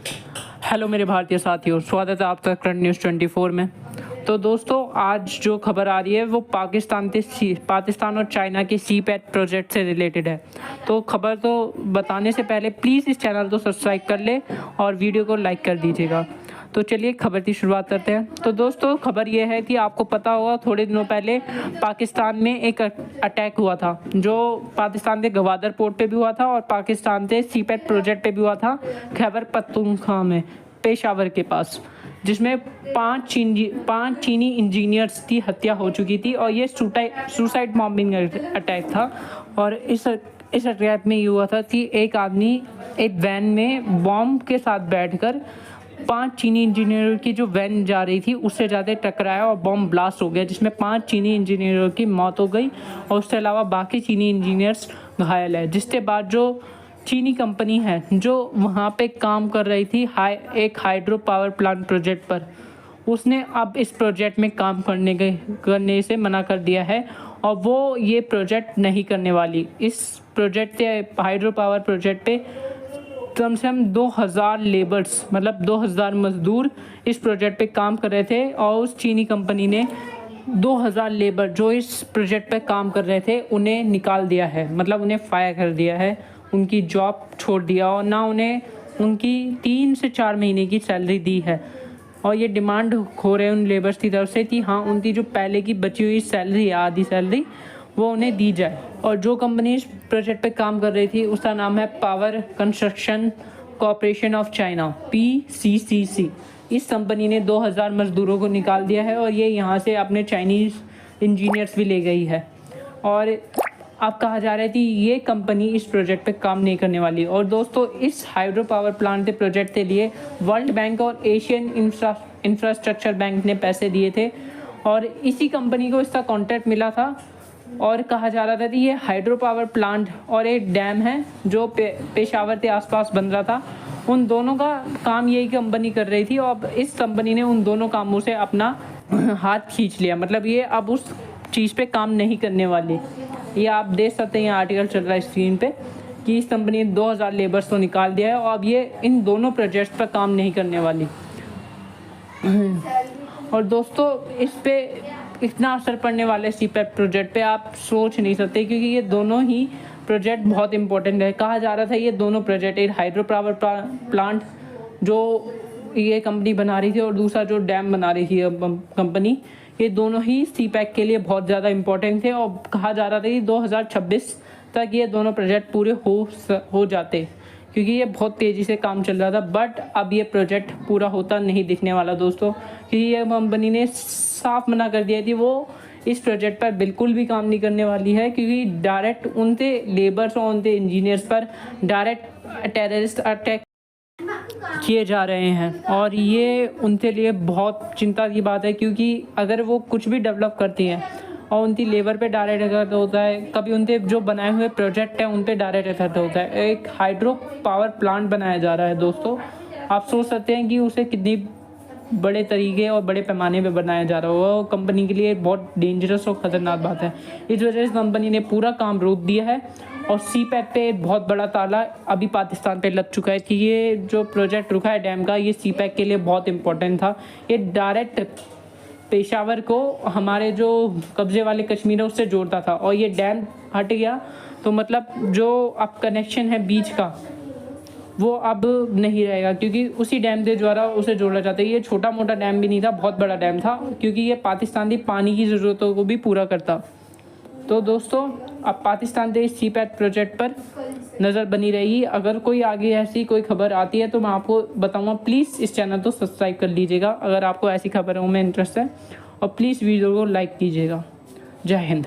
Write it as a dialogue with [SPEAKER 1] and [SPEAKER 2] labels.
[SPEAKER 1] Hello मेरे भारतीय साथियों, स्वागत है आपका करंट न्यूज़ 24 में। तो दोस्तों, आज जो खबर आ रही है वो पाकिस्तान और चाइना के सी पैट प्रोजेक्ट से रिलेटेड है। तो खबर तो बताने से पहले प्लीज़ इस चैनल को सब्सक्राइब कर ले और वीडियो को लाइक कर दीजिएगा। तो चलिए खबर की शुरुआत करते हैं। तो दोस्तों, खबर ये है कि आपको पता होगा थोड़े दिनों पहले पाकिस्तान में एक अटैक हुआ था, जो पाकिस्तान के गवादर पोर्ट पे भी हुआ था और पाकिस्तान के सी पैट प्रोजेक्ट पे भी हुआ था, खैबर पख्तूनख्वा में, पेशावर के पास, जिसमें पांच चीनी इंजीनियर्स की हत्या हो चुकी थी और ये सुसाइड बॉम्बिंग अटैक था। और इस अटैक में ये हुआ था कि एक आदमी एक वैन में बॉम्ब के साथ बैठकर 5 चीनी इंजीनियरों की जो वैन जा रही थी उससे ज़्यादा टकराया और बॉम्ब ब्लास्ट हो गया, जिसमें 5 चीनी इंजीनियरों की मौत हो गई और उसके अलावा बाकी चीनी इंजीनियर्स घायल है। जिसके बाद जो चीनी कंपनी है जो वहाँ पे काम कर रही थी एक हाइड्रो पावर प्लांट प्रोजेक्ट पर, उसने अब इस प्रोजेक्ट में काम करने से मना कर दिया है और वो ये प्रोजेक्ट नहीं करने वाली। इस प्रोजेक्ट पे, हाइड्रो पावर प्रोजेक्ट पे कम से कम 2000 लेबर्स, मतलब 2000 मजदूर इस प्रोजेक्ट पे काम कर रहे थे और उस चीनी कंपनी ने 2000 लेबर जो इस प्रोजेक्ट पे काम कर रहे थे उन्हें निकाल दिया है, मतलब उन्हें फायर कर दिया है, उनकी जॉब छोड़ दिया और ना उन्हें उनकी 3 से 4 महीने की सैलरी दी है। और ये डिमांड हो रहे हैं उन लेबर्स की तरफ से कि हाँ, उनकी जो पहले की बची हुई सैलरी है, आधी सैलरी, वो उन्हें दी जाए। और जो कंपनी इस प्रोजेक्ट पे काम कर रही थी उसका नाम है power construction corporation of China, PCCC। इस कंपनी ने 2000 मजदूरों को निकाल दिया है और ये यहाँ से अपने चाइनीज़ इंजीनियर्स भी ले गई है। और अब कहा जा रहा है कि ये कंपनी इस प्रोजेक्ट पे काम नहीं करने वाली। और दोस्तों, इस हाइड्रो पावर प्लांट के प्रोजेक्ट के लिए वर्ल्ड बैंक और एशियन इंफ्रास्ट्रक्चर बैंक ने पैसे दिए थे और इसी कंपनी को इसका कॉन्ट्रैक्ट मिला था। और कहा जा रहा था कि ये हाइड्रो पावर प्लांट और एक डैम है जो पेशावर के आसपास बन रहा था, उन दोनों का काम यही कंपनी कर रही थी और इस कंपनी ने उन दोनों कामों से अपना हाथ खींच लिया। मतलब ये अब उस चीज़ पे काम नहीं करने वाली। ये आप देख सकते हैं, ये आर्टिकल चल रहा है स्क्रीन पे कि इस कंपनी ने 2000 लेबर्स को निकाल दिया है और अब ये इन दोनों प्रोजेक्ट्स पर काम नहीं करने वाली। और दोस्तों, इस पे इतना असर पड़ने वाले सी पैट प्रोजेक्ट पे आप सोच नहीं सकते, क्योंकि ये दोनों ही प्रोजेक्ट बहुत इंपॉर्टेंट है। कहा जा रहा था ये दोनों प्रोजेक्ट, एक हाइड्रो पावर प्लांट जो ये कंपनी बना रही थी और दूसरा जो डैम बना रही थी कंपनी, ये दोनों ही सी पैक के लिए बहुत ज़्यादा इंपॉर्टेंट थे और कहा जा रहा था कि 2026 तक ये दोनों प्रोजेक्ट पूरे हो जाते, क्योंकि ये बहुत तेज़ी से काम चल रहा था। बट अब ये प्रोजेक्ट पूरा होता नहीं दिखने वाला दोस्तों, क्योंकि ये कंपनी ने साफ मना कर दिया कि वो इस प्रोजेक्ट पर बिल्कुल भी काम नहीं करने वाली है, क्योंकि डायरेक्ट उनके लेबर्स और उनके इंजीनियर्स पर डायरेक्ट टेररिस्ट अटैक किए जा रहे हैं। और ये उनके लिए बहुत चिंता की बात है, क्योंकि अगर वो कुछ भी डेवलप करती हैं और उनकी लेबर पे डायरेक्ट इफेक्ट होता है, कभी उनके जो बनाए हुए प्रोजेक्ट हैं उन पे डायरेक्ट इफेक्ट होता है। एक हाइड्रो पावर प्लांट बनाया जा रहा है दोस्तों, आप सोच सकते हैं कि उसे कितनी बड़े तरीके और बड़े पैमाने पे बनाया जा रहा है। वो कंपनी के लिए बहुत डेंजरस और ख़तरनाक बात है। इस वजह से कंपनी ने पूरा काम रोक दिया है और सी पैक पे बहुत बड़ा ताला अभी पाकिस्तान पे लग चुका है कि ये जो प्रोजेक्ट रुका है डैम का, ये सी पैक के लिए बहुत इंपॉर्टेंट था। ये डायरेक्ट पेशावर को हमारे जो कब्जे वाले कश्मीर है उससे जोड़ता था और ये डैम हट गया तो मतलब जो अब कनेक्शन है बीच का वो अब नहीं रहेगा, क्योंकि उसी डैम के द्वारा उसे जोड़ा जाता है। ये छोटा मोटा डैम भी नहीं था, बहुत बड़ा डैम था, क्योंकि ये पाकिस्तान की पानी की ज़रूरतों को भी पूरा करता। तो दोस्तों, अब पाकिस्तान के इस सी पैट प्रोजेक्ट पर नज़र बनी रहेगी। अगर कोई आगे ऐसी कोई खबर आती है तो मैं आपको बताऊंगा। प्लीज़ इस चैनल को सब्सक्राइब कर लीजिएगा अगर आपको ऐसी खबरों में इंटरेस्ट है और प्लीज़ वीडियो को लाइक कीजिएगा। जय हिंद।